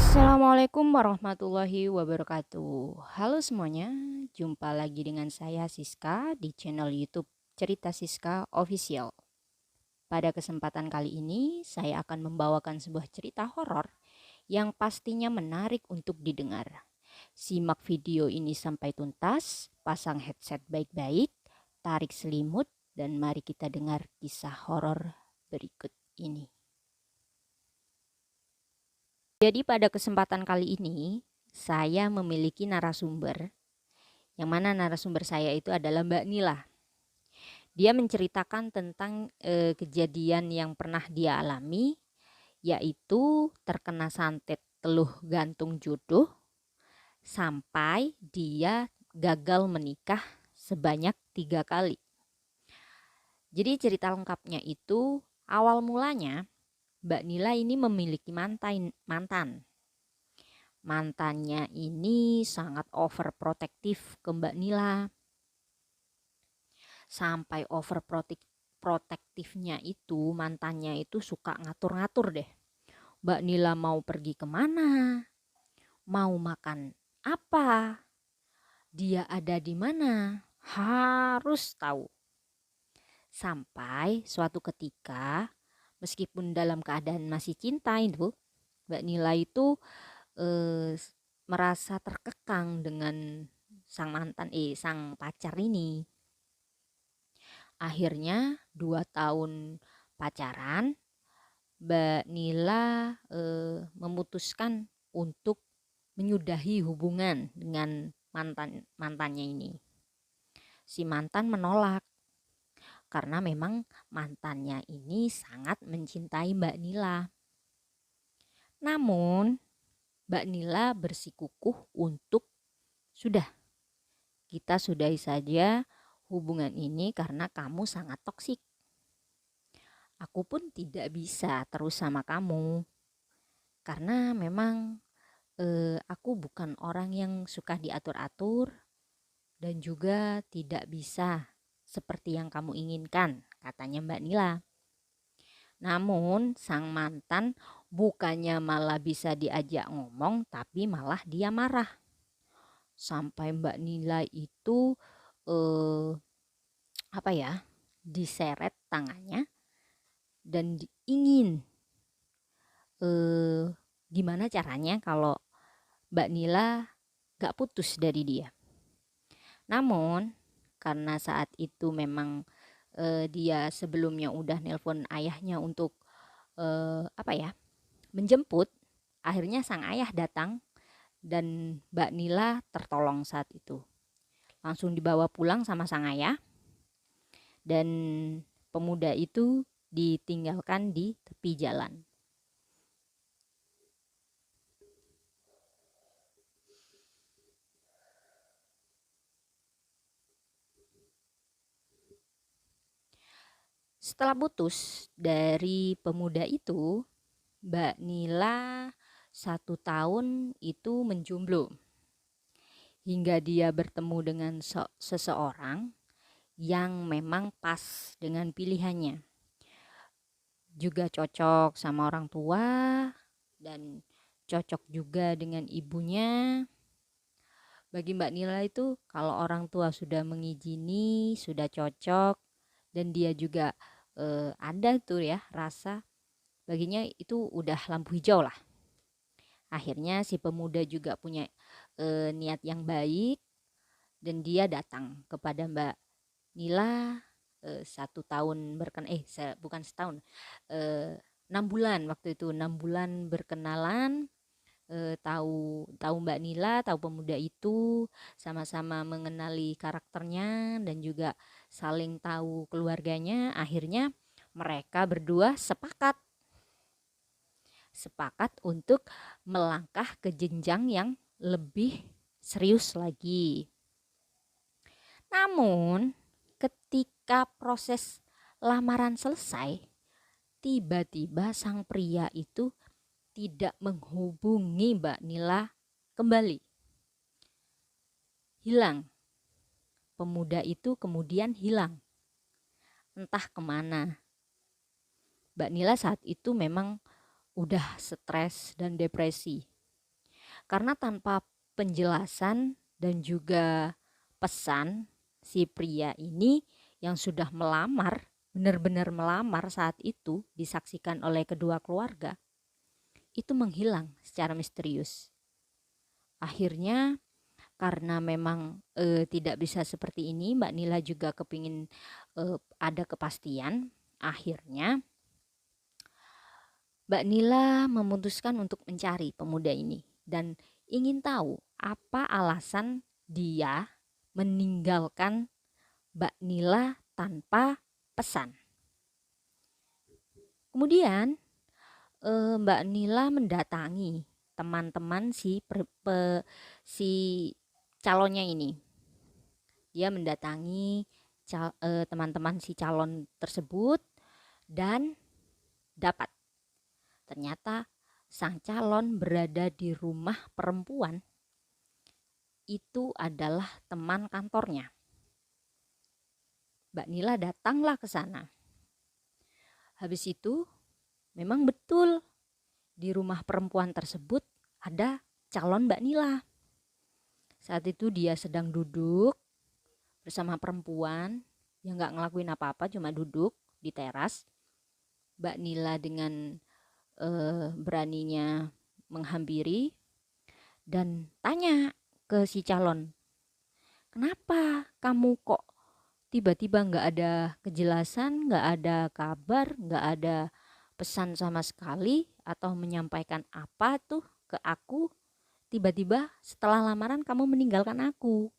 Assalamualaikum warahmatullahi wabarakatuh. Halo semuanya, jumpa lagi dengan saya Siska di channel YouTube Cerita Siska Official. Pada kesempatan kali ini, saya akan membawakan sebuah cerita horor yang pastinya menarik untuk didengar. Simak video ini sampai tuntas, pasang headset baik-baik, tarik selimut, dan mari kita dengar kisah horor berikut ini. Jadi pada kesempatan kali ini saya memiliki narasumber, yang mana narasumber saya itu adalah Mbak Nila. Dia menceritakan tentang kejadian yang pernah dia alami, yaitu terkena santet teluh gantung jodoh sampai dia gagal menikah sebanyak 3 kali. Jadi cerita lengkapnya itu awal mulanya Mbak Nila ini memiliki mantan. Mantannya ini sangat overprotektif ke Mbak Nila. Sampai overprotektifnya itu mantannya itu suka ngatur-ngatur deh. Mbak Nila mau pergi kemana, mau makan apa, dia ada di mana, harus tahu. Sampai suatu ketika, meskipun dalam keadaan masih cinta itu, Mbak Nila itu merasa terkekang dengan sang pacar ini. Akhirnya 2 tahun pacaran, Mbak Nila memutuskan untuk menyudahi hubungan dengan mantannya ini. Si mantan menolak karena memang mantannya ini sangat mencintai Mbak Nila. Namun Mbak Nila bersikukuh untuk kita sudahi saja hubungan ini karena kamu sangat toksik. Aku pun tidak bisa terus sama kamu karena memang aku bukan orang yang suka diatur-atur dan juga tidak bisa seperti yang kamu inginkan, katanya Mbak Nila. Namun sang mantan bukannya malah bisa diajak ngomong, tapi malah dia marah. Sampai Mbak Nila itu diseret tangannya dan ingin gimana caranya kalau Mbak Nila gak putus dari dia. Namun karena saat itu memang dia sebelumnya udah nelpon ayahnya untuk menjemput, akhirnya sang ayah datang dan Mbak Nila tertolong saat itu. Langsung dibawa pulang sama sang ayah dan pemuda itu ditinggalkan di tepi jalan. Setelah putus dari pemuda itu, Mbak Nila 1 tahun itu menjomblo. Hingga dia bertemu dengan seseorang yang memang pas dengan pilihannya. Juga cocok sama orang tua dan cocok juga dengan ibunya. Bagi Mbak Nila itu kalau orang tua sudah mengizini, sudah cocok dan dia juga ada tuh ya rasa, baginya itu udah lampu hijau lah. Akhirnya si pemuda juga punya niat yang baik dan dia datang kepada Mbak Nila 1 tahun bukan setahun, 6 bulan waktu itu, 6 bulan berkenalan. Tahu Mbak Nila, tahu pemuda itu, sama-sama mengenali karakternya dan juga saling tahu keluarganya. Akhirnya mereka berdua sepakat untuk melangkah ke jenjang yang lebih serius lagi. Namun ketika proses lamaran selesai, tiba-tiba sang pria itu tidak menghubungi Mbak Nila kembali. Hilang. Pemuda itu kemudian hilang. Entah kemana. Mbak Nila saat itu memang udah stres dan depresi. Karena tanpa penjelasan dan juga pesan, si pria ini yang sudah melamar, benar-benar melamar saat itu disaksikan oleh kedua keluarga, itu menghilang secara misterius. Akhirnya karena memang tidak bisa seperti ini, Mbak Nila juga kepingin ada kepastian. Akhirnya Mbak Nila memutuskan untuk mencari pemuda ini dan ingin tahu apa alasan dia meninggalkan Mbak Nila tanpa pesan. Kemudian Mbak Nila mendatangi teman-teman si calonnya ini. Dia mendatangi teman-teman si calon tersebut dan dapat. Ternyata sang calon berada di rumah perempuan. Itu adalah teman kantornya. Mbak Nila datanglah ke sana. Habis itu memang betul di rumah perempuan tersebut ada calon Mbak Nila. Saat itu dia sedang duduk bersama perempuan yang gak ngelakuin apa-apa, cuma duduk di teras. Mbak Nila dengan beraninya menghampiri dan tanya ke si calon, kenapa kamu kok tiba-tiba gak ada kejelasan, gak ada kabar, gak ada pesan sama sekali atau menyampaikan apa tuh ke aku, tiba-tiba setelah lamaran kamu meninggalkan aku.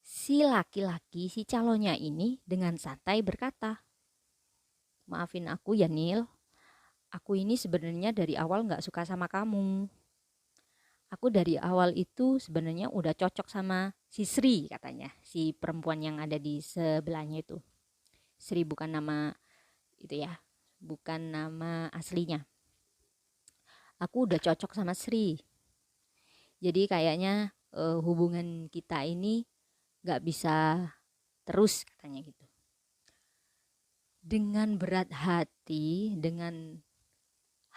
Si laki-laki, si calonnya ini dengan santai berkata, maafin aku ya Nil, aku ini sebenarnya dari awal gak suka sama kamu. Aku dari awal itu sebenarnya udah cocok sama si Sri, katanya, si perempuan yang ada di sebelahnya itu. Sri bukan nama itu ya, bukan nama aslinya. Aku udah cocok sama Sri. Jadi kayaknya hubungan kita ini gak bisa terus, katanya gitu. Dengan berat hati, dengan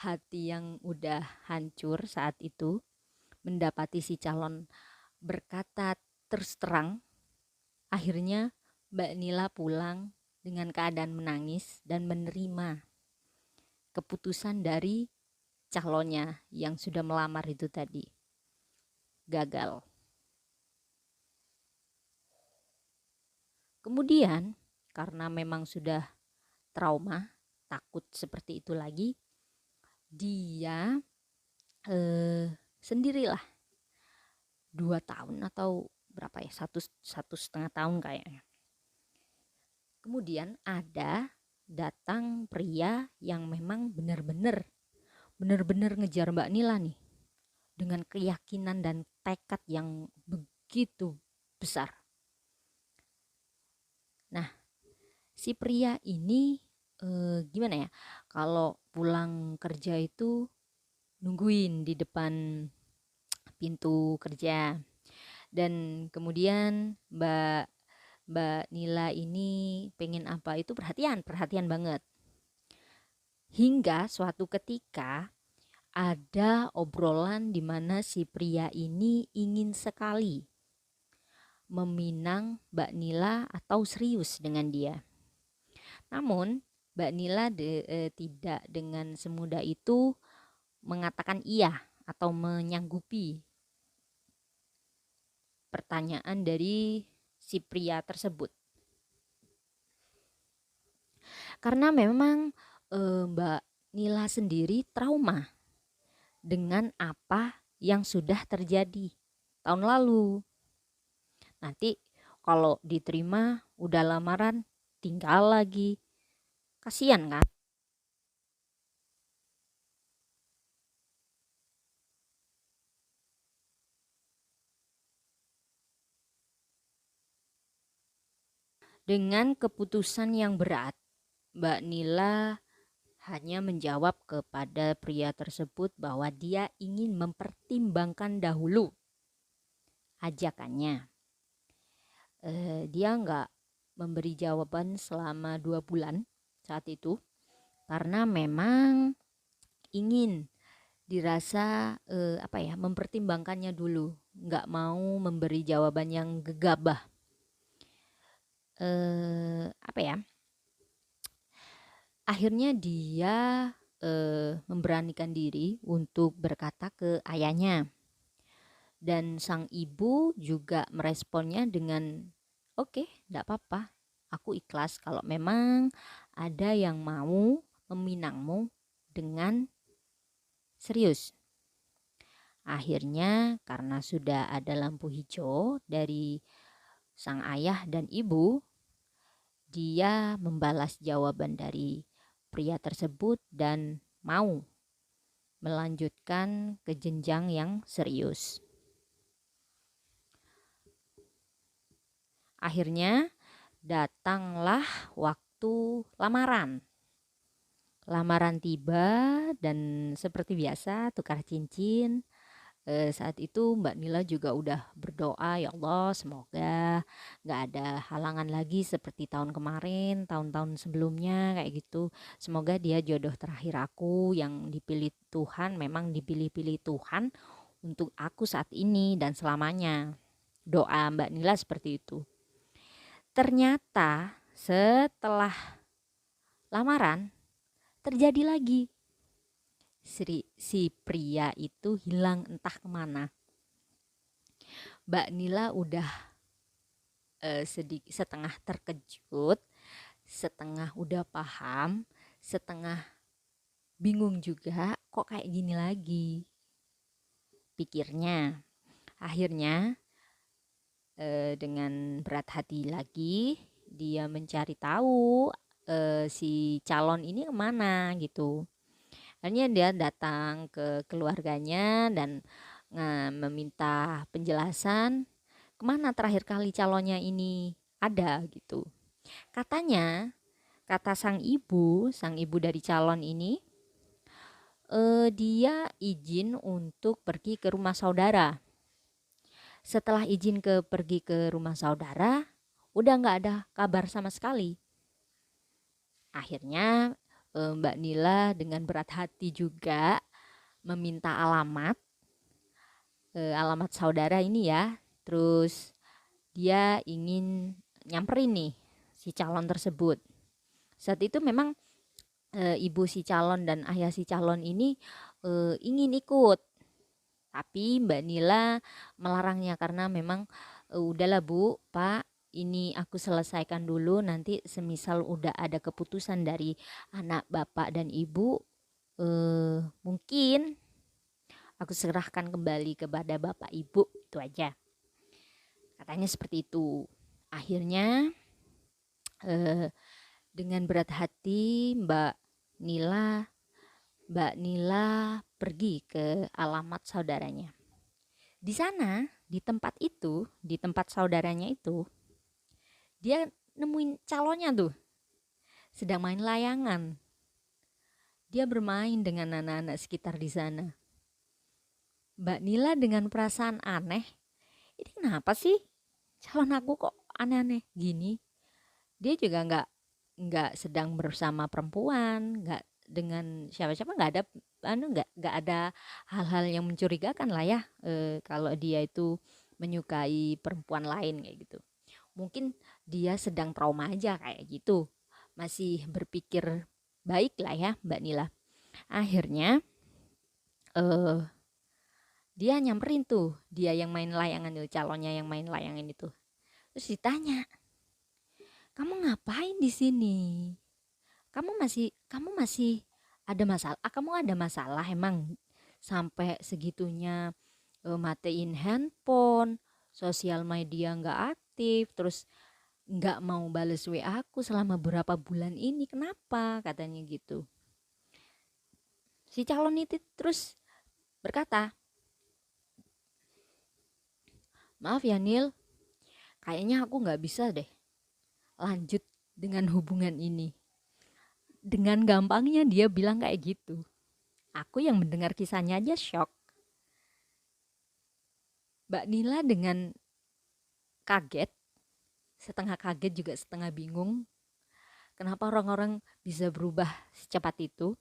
hati yang udah hancur saat itu, mendapati si calon berkata terus terang, akhirnya Mbak Nila pulang dengan keadaan menangis dan menerima keputusan dari calonnya yang sudah melamar itu tadi. Gagal. Kemudian karena memang sudah trauma, takut seperti itu lagi, dia sendirilah 2 tahun atau berapa ya, satu setengah tahun kayaknya. Kemudian ada datang pria yang memang benar-benar ngejar Mbak Nila nih dengan keyakinan dan tekad yang begitu besar. Nah, si pria ini gimana ya, kalau pulang kerja itu nungguin di depan pintu kerja, dan kemudian Mbak Nila ini pengen apa itu perhatian banget. Hingga suatu ketika ada obrolan di mana si pria ini ingin sekali meminang Mbak Nila atau serius dengan dia. Namun Mbak Nila tidak dengan semudah itu mengatakan iya atau menyanggupi pertanyaan dari si pria tersebut. Karena memang Mbak Nila sendiri trauma dengan apa yang sudah terjadi tahun lalu. Nanti kalau diterima udah lamaran tinggal lagi, kasihan kan. Dengan keputusan yang berat, Mbak Nila hanya menjawab kepada pria tersebut bahwa dia ingin mempertimbangkan dahulu ajakannya. Dia nggak memberi jawaban selama 2 bulan saat itu karena memang ingin dirasa mempertimbangkannya dulu, nggak mau memberi jawaban yang gegabah. Akhirnya dia memberanikan diri untuk berkata ke ayahnya, dan sang ibu juga meresponnya dengan oke, tidak apa-apa, aku ikhlas kalau memang ada yang mau meminangmu dengan serius. Akhirnya karena sudah ada lampu hijau dari sang ayah dan ibu, dia membalas jawaban dari pria tersebut dan mau melanjutkan ke jenjang yang serius. Akhirnya datanglah waktu lamaran. Lamaran tiba dan seperti biasa tukar cincin. Saat itu Mbak Nila juga udah berdoa, ya Allah semoga gak ada halangan lagi seperti tahun kemarin, tahun-tahun sebelumnya kayak gitu. Semoga dia jodoh terakhir aku yang dipilih Tuhan, memang dipilih-pilih Tuhan untuk aku saat ini dan selamanya. Doa Mbak Nila seperti itu. Ternyata setelah lamaran terjadi lagi. Si pria itu hilang entah kemana. Mbak Nila udah setengah terkejut, setengah udah paham, setengah bingung juga, kok kayak gini lagi pikirnya. Akhirnya dengan berat hati lagi dia mencari tahu si calon ini kemana gitu. Akhirnya dia datang ke keluarganya dan meminta penjelasan kemana terakhir kali calonnya ini ada gitu. Katanya, kata sang ibu dari calon ini, dia izin untuk pergi ke rumah saudara. Setelah izin pergi ke rumah saudara, udah nggak ada kabar sama sekali. Akhirnya Mbak Nila dengan berat hati juga meminta alamat saudara ini ya. Terus dia ingin nyamperin nih si calon tersebut. Saat itu memang ibu si calon dan ayah si calon ini ingin ikut, tapi Mbak Nila melarangnya karena memang udahlah Bu, Pak, ini aku selesaikan dulu, nanti semisal udah ada keputusan dari anak bapak dan ibu, mungkin aku serahkan kembali kepada bapak ibu, itu aja. Katanya seperti itu. Akhirnya dengan berat hati Mbak Nila pergi ke alamat saudaranya. Di sana, di tempat saudaranya itu, dia nemuin calonnya tuh sedang main layangan. Dia bermain dengan anak-anak sekitar di sana. Mbak Nila dengan perasaan aneh, ini kenapa sih calon aku kok aneh-aneh gini? Dia juga nggak sedang bersama perempuan, nggak dengan siapa-siapa, nggak ada hal-hal yang mencurigakan lah ya, kalau dia itu menyukai perempuan lain kayak gitu. Mungkin dia sedang trauma aja kayak gitu, masih berpikir baik lah ya Mbak Nila. Akhirnya dia nyamperin tuh dia yang main layangan itu, calonnya yang main layangan itu. Terus ditanya, kamu ngapain di sini? Kamu masih ada masalah? Kamu ada masalah emang sampai segitunya matiin handphone, sosial media nggak aktif, terus nggak mau bales WA aku selama berapa bulan ini, kenapa? Katanya gitu. Si calon itu terus berkata, maaf ya Nil, kayaknya aku nggak bisa deh lanjut dengan hubungan ini. Dengan gampangnya dia bilang kayak gitu. Aku yang mendengar kisahnya aja shock. Mbak Nila dengan kaget, setengah kaget juga setengah bingung. Kenapa orang-orang bisa berubah secepat itu?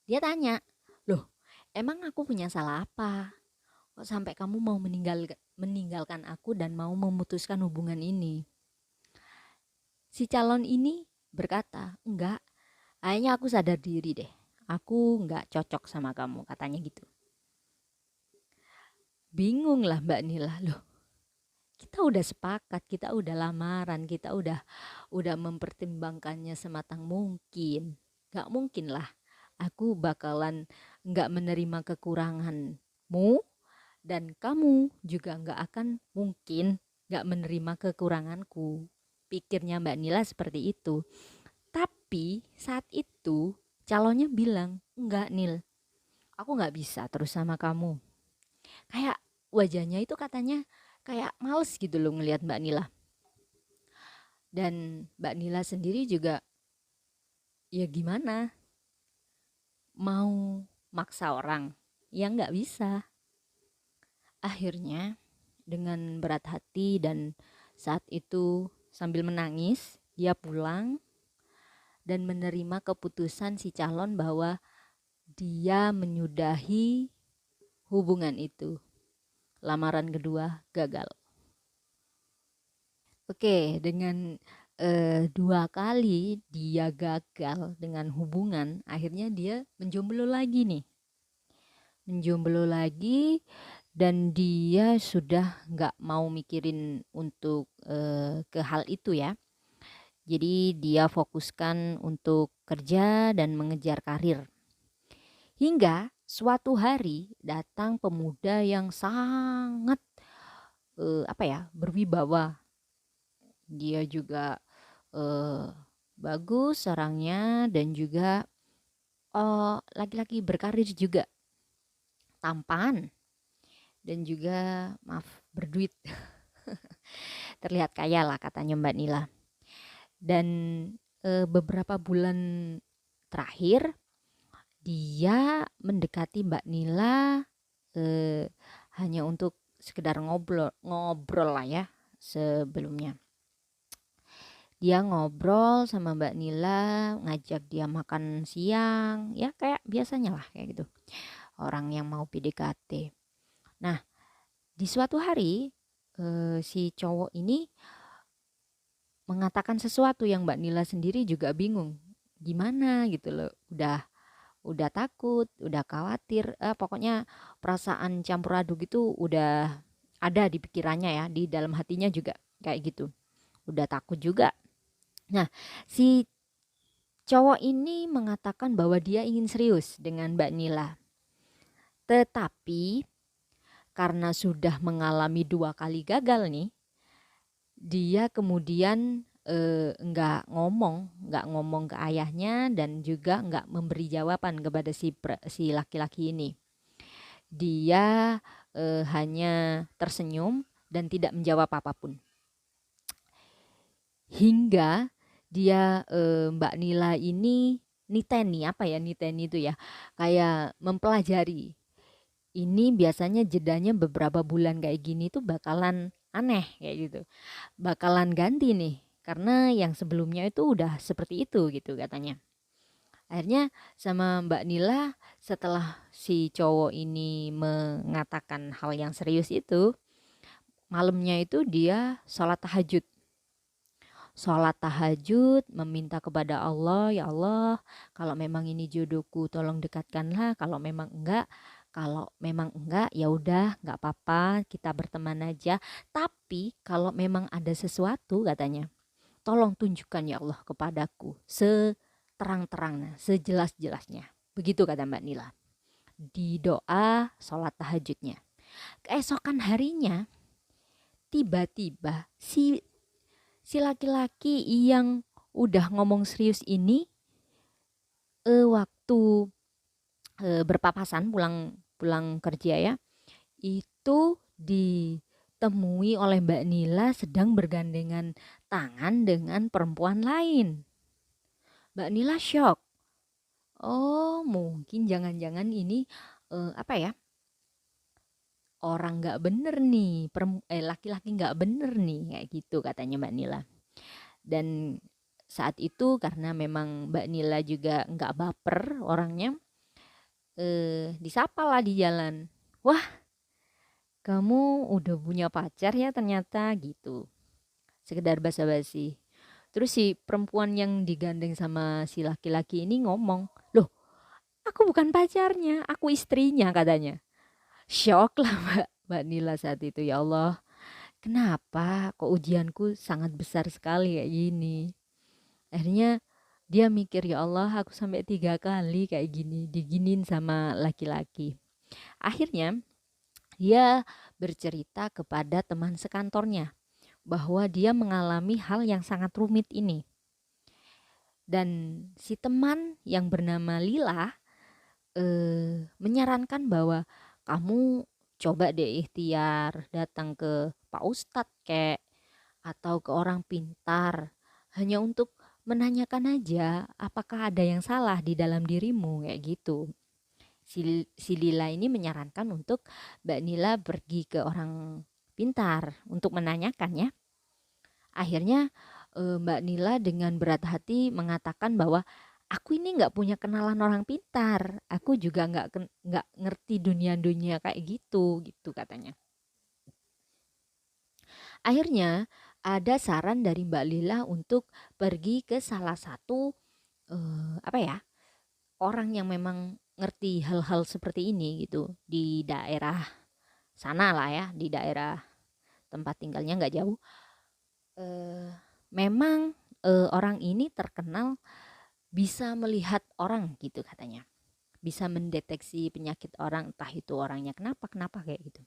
Dia tanya, loh emang aku punya salah apa? Kok sampai kamu mau meninggalkan aku dan mau memutuskan hubungan ini? Si calon ini berkata, enggak, kayaknya aku sadar diri deh. Aku enggak cocok sama kamu, katanya gitu. Bingung lah Mbak Nila, loh kita udah sepakat, kita udah lamaran, kita udah mempertimbangkannya sematang mungkin. Gak mungkin lah aku bakalan gak menerima kekuranganmu, dan kamu juga gak akan mungkin gak menerima kekuranganku. Pikirnya Mbak Nila seperti itu. Tapi saat itu calonnya bilang, enggak Nil, aku gak bisa terus sama kamu. Kayak wajahnya itu katanya kayak males gitu loh ngelihat Mbak Nila. Dan Mbak Nila sendiri juga ya gimana, mau maksa orang ya nggak bisa. Akhirnya dengan berat hati dan saat itu sambil menangis dia pulang dan menerima keputusan si calon bahwa dia menyudahi hubungan itu. Lamaran kedua gagal. Oke, dengan 2 kali dia gagal dengan hubungan, akhirnya dia menjomblo lagi nih. Menjomblo lagi dan dia sudah nggak mau mikirin untuk ke hal itu ya. Jadi dia fokuskan untuk kerja dan mengejar karir. Hingga suatu hari datang pemuda yang sangat berwibawa. Dia juga bagus orangnya dan juga laki-laki berkarir juga, tampan dan juga berduit. Terlihat kaya lah katanya Mbak Nila. Dan beberapa bulan terakhir dia mendekati Mbak Nila hanya untuk sekedar ngobrol lah ya sebelumnya. Dia ngobrol sama Mbak Nila, ngajak dia makan siang, ya kayak biasanya lah kayak gitu. Orang yang mau PDKT. Nah, di suatu hari si cowok ini mengatakan sesuatu yang Mbak Nila sendiri juga bingung. Gimana gitu loh. Udah takut, udah khawatir, pokoknya perasaan campur aduk itu udah ada di pikirannya ya, di dalam hatinya juga kayak gitu. Udah takut juga. Nah, si cowok ini mengatakan bahwa dia ingin serius dengan Mbak Nila. Tetapi karena sudah mengalami 2 kali gagal nih, dia kemudian nggak ngomong ke ayahnya dan juga nggak memberi jawaban kepada si laki-laki ini. Dia hanya tersenyum dan tidak menjawab apapun. Hingga dia Mbak Nila ini niteni itu ya, kayak mempelajari. Ini biasanya jedanya beberapa bulan kayak gini tuh bakalan aneh kayak gitu. Bakalan ganti nih karena yang sebelumnya itu udah seperti itu gitu katanya. Akhirnya sama Mbak Nila setelah si cowok ini mengatakan hal yang serius itu, malamnya itu dia sholat tahajud. Sholat tahajud, meminta kepada Allah, ya Allah, kalau memang ini jodohku tolong dekatkanlah, kalau memang enggak ya udah nggak apa-apa, kita berteman aja. Tapi kalau memang ada sesuatu katanya, tolong tunjukkan ya Allah kepadaku seterang-terangnya, sejelas-jelasnya. Begitu kata Mbak Nila di doa sholat tahajudnya. Keesokan harinya tiba-tiba si laki-laki yang udah ngomong serius ini waktu berpapasan pulang kerja ya, itu ditemui oleh Mbak Nila sedang bergandengan tangan dengan perempuan lain. Mbak Nila shock. Oh, mungkin jangan-jangan ini orang nggak bener nih, laki-laki nggak bener nih, kayak gitu katanya Mbak Nila. Dan saat itu karena memang Mbak Nila juga nggak baper orangnya, disapalah di jalan. Wah, kamu udah punya pacar ya ternyata gitu. Sekedar basa-basi. Terus si perempuan yang digandeng sama si laki-laki ini ngomong, loh, aku bukan pacarnya, aku istrinya katanya. Shock lah Mbak Nila saat itu, ya Allah. Kenapa kok ujianku sangat besar sekali kayak gini? Akhirnya dia mikir, ya Allah, aku sampai 3 kali kayak gini, diginin sama laki-laki. Akhirnya dia bercerita kepada teman sekantornya bahwa dia mengalami hal yang sangat rumit ini. Dan si teman yang bernama Lila menyarankan bahwa kamu coba deh ikhtiar datang ke Pak Ustadz kek atau ke orang pintar hanya untuk menanyakan aja apakah ada yang salah di dalam dirimu kayak gitu. Si Lila ini menyarankan untuk Mbak Nila pergi ke orang pintar untuk menanyakan ya. Akhirnya Mbak Nila dengan berat hati mengatakan bahwa aku ini nggak punya kenalan orang pintar, aku juga nggak ngerti dunia-dunia kayak gitu gitu katanya. Akhirnya ada saran dari Mbak Lila untuk pergi ke salah satu apa ya, orang yang memang ngerti hal-hal seperti ini gitu di daerah sana lah ya, di daerah tempat tinggalnya nggak jauh. Memang orang ini terkenal bisa melihat orang gitu katanya, bisa mendeteksi penyakit orang, entah itu orangnya kenapa kayak gitu.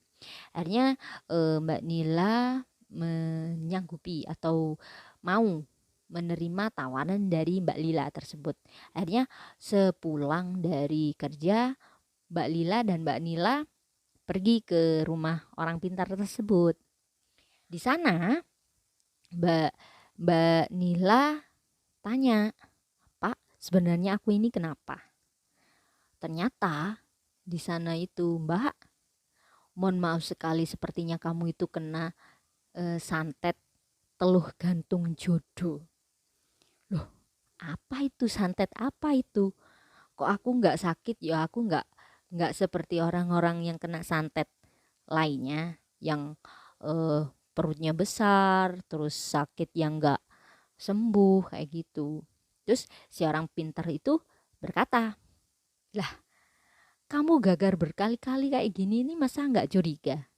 Akhirnya Mbak Nila menyanggupi atau mau menerima tawaran dari Mbak Lila tersebut. Akhirnya sepulang dari kerja, Mbak Lila dan Mbak Nila pergi ke rumah orang pintar tersebut. Di sana Mbak Mbak Nila tanya, Pak, sebenarnya aku ini kenapa? Ternyata di sana itu, Mbak, mohon maaf sekali, sepertinya kamu itu kena santet teluh gantung jodoh. Loh, apa itu santet? Apa itu? Kok aku nggak sakit ya? Aku nggak seperti orang-orang yang kena santet lainnya yang perutnya besar, terus sakit yang nggak sembuh kayak gitu. Terus si orang pintar itu berkata, lah, kamu gagal berkali-kali kayak gini ini masa nggak curiga?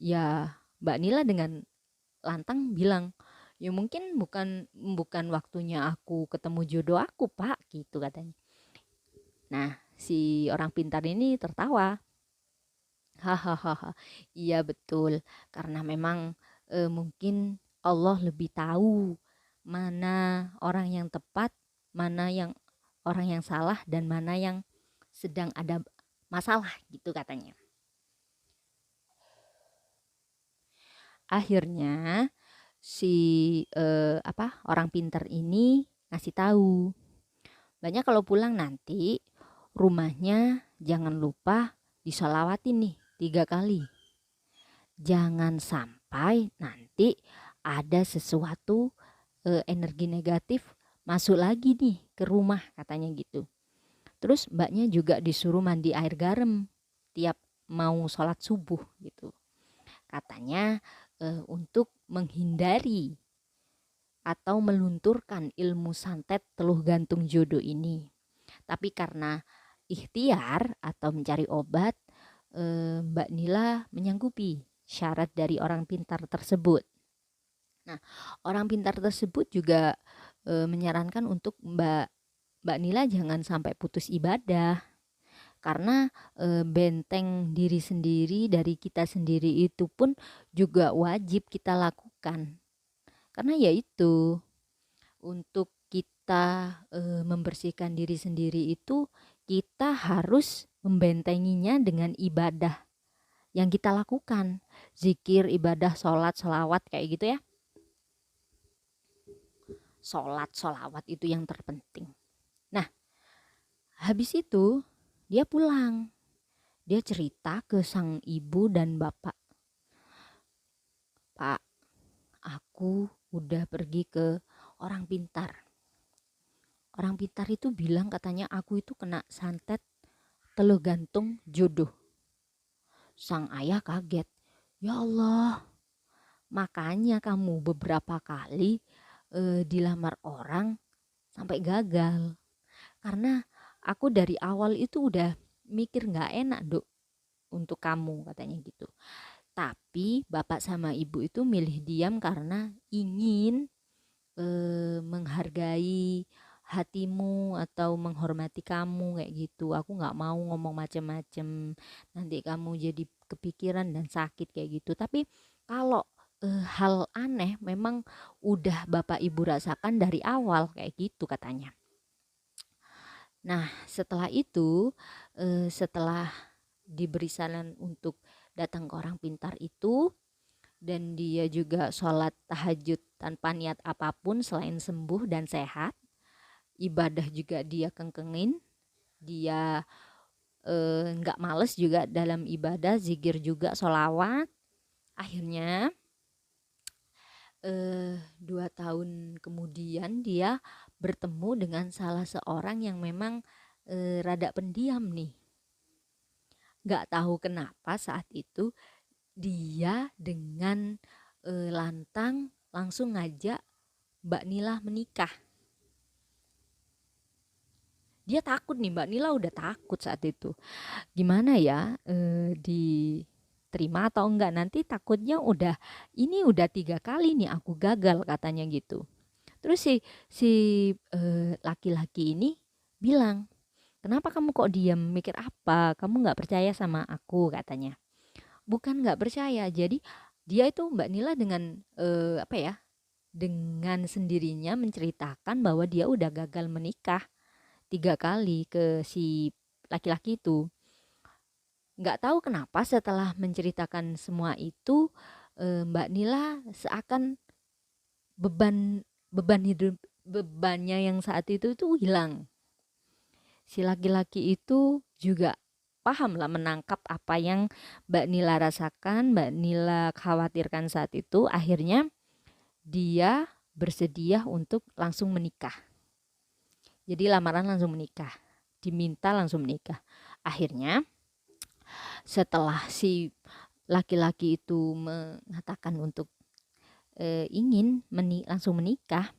Ya, Mbak Nila dengan lantang bilang, ya mungkin bukan bukan waktunya aku ketemu jodoh aku, Pak, gitu katanya. Nah, si orang pintar ini tertawa. Hahaha, iya betul, karena memang mungkin Allah lebih tahu mana orang yang tepat, mana yang orang yang salah, dan mana yang sedang ada masalah gitu katanya. Akhirnya si orang pintar ini ngasih tahu, banyak kalau pulang nanti rumahnya jangan lupa disolawatin nih 3 kali. Jangan sampai nanti ada sesuatu energi negatif masuk lagi nih ke rumah katanya gitu. Terus mbaknya juga disuruh mandi air garam tiap mau sholat subuh gitu. Katanya untuk menghindari atau melunturkan ilmu santet teluh gantung jodoh ini. Tapi karena ikhtiar atau mencari obat, Mbak Nila menyanggupi syarat dari orang pintar tersebut. Nah, orang pintar tersebut juga menyarankan untuk Mbak Nila jangan sampai putus ibadah, karena benteng diri sendiri dari kita sendiri itu pun juga wajib kita lakukan. Karena yaitu untuk kita membersihkan diri sendiri itu kita harus membentenginya dengan ibadah yang kita lakukan, zikir, ibadah, sholat, sholawat kayak gitu ya. Sholat, sholawat itu yang terpenting. Nah, habis itu dia pulang. Dia cerita ke sang ibu dan bapak, Pak, aku udah pergi ke orang pintar. Orang pintar itu bilang katanya aku itu kena santet teluh gantung jodoh. Sang ayah kaget. Ya Allah, makanya kamu beberapa kali dilamar orang sampai gagal. Karena aku dari awal itu udah mikir nggak enak dok untuk kamu, katanya gitu. Tapi bapak sama ibu itu milih diam karena ingin menghargai hatimu atau menghormati kamu kayak gitu. Aku nggak mau ngomong macem-macem, nanti kamu jadi kepikiran dan sakit kayak gitu. Tapi kalau hal aneh memang udah bapak ibu rasakan dari awal kayak gitu katanya. Nah setelah itu setelah diberi saran untuk datang ke orang pintar itu, dan dia juga sholat tahajud tanpa niat apapun selain sembuh dan sehat. Ibadah juga dia kengkengin, dia nggak males juga dalam ibadah, zikir juga, sholawat. Akhirnya 2 tahun kemudian dia bertemu dengan salah seorang yang memang rada pendiam nih. Nggak tahu kenapa saat itu dia dengan lantang langsung ngajak Mbak Nila menikah. Dia takut nih, Mbak Nila udah takut saat itu. Gimana ya diterima atau enggak, nanti takutnya ini udah 3 kali nih aku gagal katanya gitu. Terus si laki-laki ini bilang, kenapa kamu kok diam, mikir apa, kamu nggak percaya sama aku katanya. Bukan nggak percaya, jadi dia itu Mbak Nila dengan apa ya, dengan sendirinya menceritakan bahwa dia udah gagal menikah 3 kali ke si laki-laki itu. Nggak tahu kenapa setelah menceritakan semua itu Mbak Nila seakan beban beban hidup, bebannya yang saat itu tuh hilang. Si laki-laki itu juga paham lah, menangkap apa yang Mbak Nila rasakan, Mbak Nila khawatirkan saat itu. Akhirnya dia bersedia untuk langsung menikah. Jadi lamaran langsung menikah, diminta langsung menikah. Akhirnya setelah si laki-laki itu mengatakan untuk ingin langsung menikah,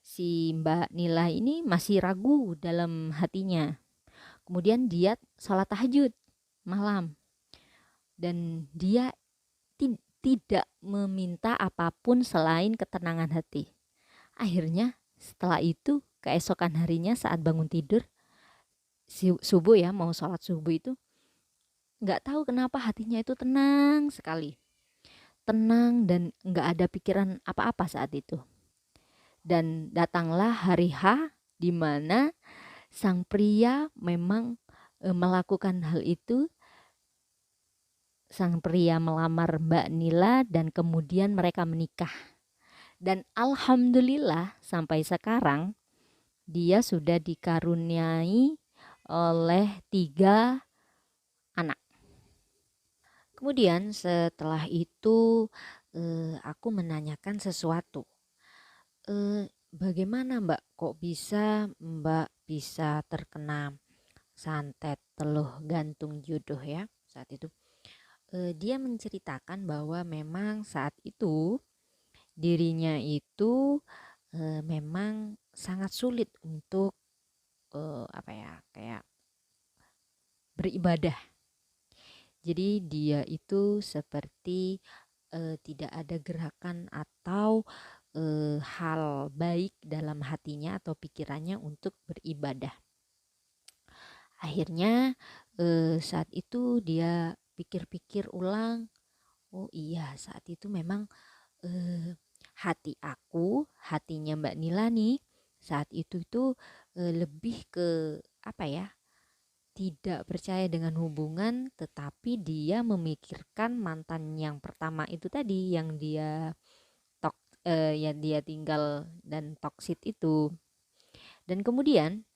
si Mbak Nila ini masih ragu dalam hatinya. Kemudian dia sholat tahajud malam dan dia tidak meminta apapun selain ketenangan hati. Akhirnya setelah itu keesokan harinya saat bangun tidur subuh ya, mau sholat subuh itu, nggak tahu kenapa hatinya itu tenang sekali, tenang dan nggak ada pikiran apa-apa saat itu. Dan datanglah hari H di mana sang pria memang melakukan hal itu. Sang pria melamar Mbak Nila dan kemudian mereka menikah. Dan alhamdulillah sampai sekarang dia sudah dikaruniai oleh 3 anak. Kemudian setelah itu aku menanyakan sesuatu. Bagaimana Mbak kok bisa Mbak bisa terkena santet teluh gantung jodoh ya saat itu? Dia menceritakan bahwa memang saat itu dirinya itu memang sangat sulit untuk apa ya, kayak beribadah. Jadi dia itu seperti tidak ada gerakan atau hal baik dalam hatinya atau pikirannya untuk beribadah. Akhirnya saat itu dia pikir-pikir ulang, oh iya saat itu memang hatinya Mbak Nila nih saat itu lebih ke apa ya, tidak percaya dengan hubungan, tetapi dia memikirkan mantan yang pertama itu tadi yang dia yang dia tinggal dan toksit itu. Dan kemudian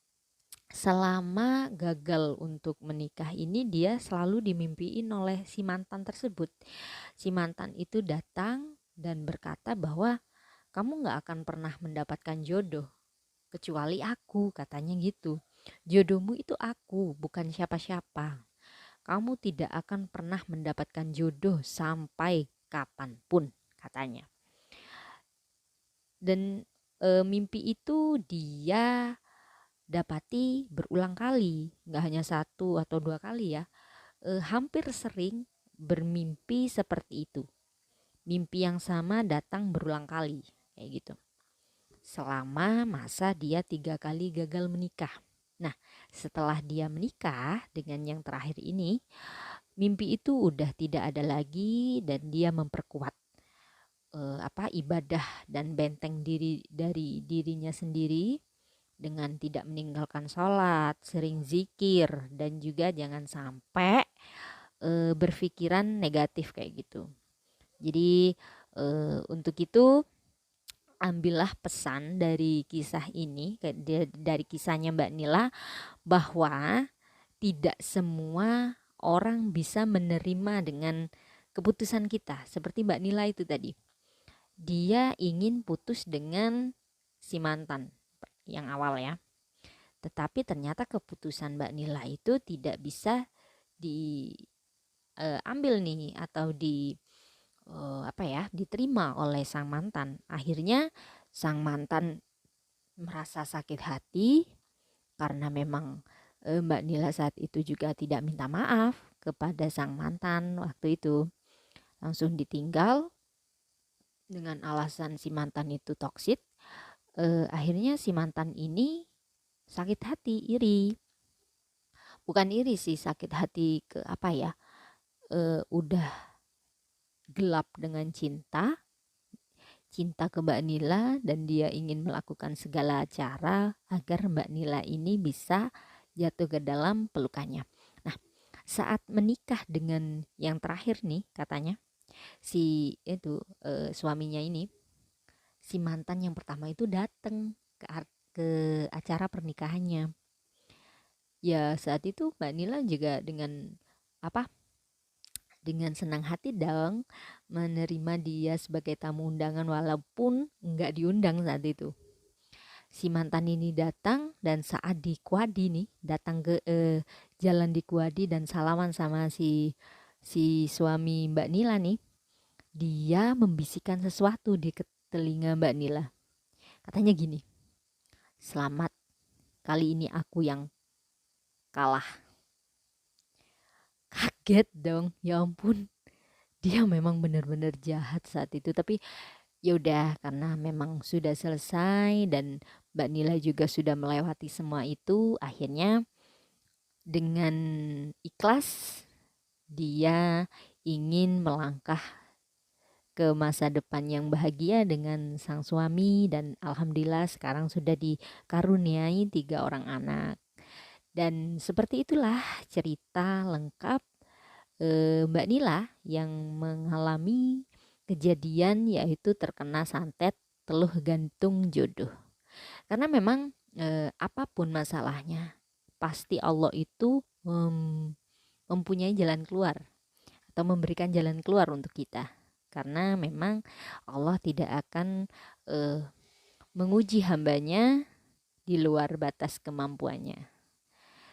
selama gagal untuk menikah ini dia selalu dimimpiin oleh si mantan tersebut. Si mantan itu datang dan berkata bahwa kamu gak akan pernah mendapatkan jodoh kecuali aku, katanya gitu. Jodohmu itu aku, bukan siapa-siapa. Kamu tidak akan pernah mendapatkan jodoh sampai kapanpun, katanya. Dan mimpi itu dia dapati berulang kali, nggak hanya satu atau dua kali ya. Hampir sering bermimpi seperti itu. Mimpi yang sama datang berulang kali, kayak gitu. Selama masa dia 3 kali gagal menikah. Nah, setelah dia menikah dengan yang terakhir ini, mimpi itu udah tidak ada lagi dan dia memperkuat ibadah dan benteng diri dari dirinya sendiri dengan tidak meninggalkan sholat, sering zikir, dan juga jangan sampai berpikiran negatif kayak gitu. Jadi untuk itu ambillah pesan dari kisah ini, dari kisahnya Mbak Nila, bahwa tidak semua orang bisa menerima dengan keputusan kita. Seperti Mbak Nila itu tadi, dia ingin putus dengan si mantan yang awal ya. Tetapi ternyata keputusan Mbak Nila itu tidak bisa diambil nih atau diterima oleh sang mantan. Akhirnya sang mantan merasa sakit hati karena memang Mbak Nila saat itu juga tidak minta maaf kepada sang mantan waktu itu. Langsung ditinggal dengan alasan si mantan itu toksik. Akhirnya si mantan ini sakit hati, iri. Bukan iri sih, sakit hati ke udah gelap dengan cinta ke Mbak Nila, dan dia ingin melakukan segala cara agar Mbak Nila ini bisa jatuh ke dalam pelukannya. Nah, saat menikah dengan yang terakhir nih, katanya si itu suaminya ini, si mantan yang pertama itu datang ke acara pernikahannya. Ya saat itu Mbak Nila juga dengan senang hati dong menerima dia sebagai tamu undangan walaupun nggak diundang saat itu. Si mantan ini datang, dan saat di Kuadi nih, datang ke jalan di Kuadi dan salaman sama si suami Mbak Nila nih, dia membisikkan sesuatu di telinga Mbak Nila. Katanya gini, "Selamat, kali ini aku yang kalah." Kaget dong, ya ampun. Dia memang benar-benar jahat saat itu, tapi ya udah, karena memang sudah selesai dan Mbak Nila juga sudah melewati semua itu, akhirnya dengan ikhlas dia ingin melangkah ke masa depan yang bahagia dengan sang suami, dan alhamdulillah sekarang sudah dikaruniai 3 orang anak. Dan seperti itulah cerita lengkap Mbak Nila yang mengalami kejadian yaitu terkena santet teluh gantung jodoh. Karena memang apapun masalahnya, pasti Allah itu mempunyai jalan keluar atau memberikan jalan keluar untuk kita. Karena memang Allah tidak akan menguji hambanya di luar batas kemampuannya.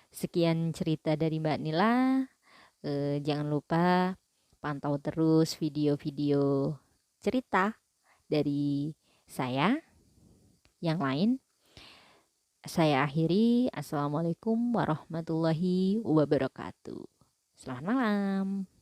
Sekian cerita dari Mbak Nila. Jangan lupa pantau terus video-video cerita dari saya yang lain. Saya akhiri. Assalamualaikum warahmatullahi wabarakatuh. Selamat malam.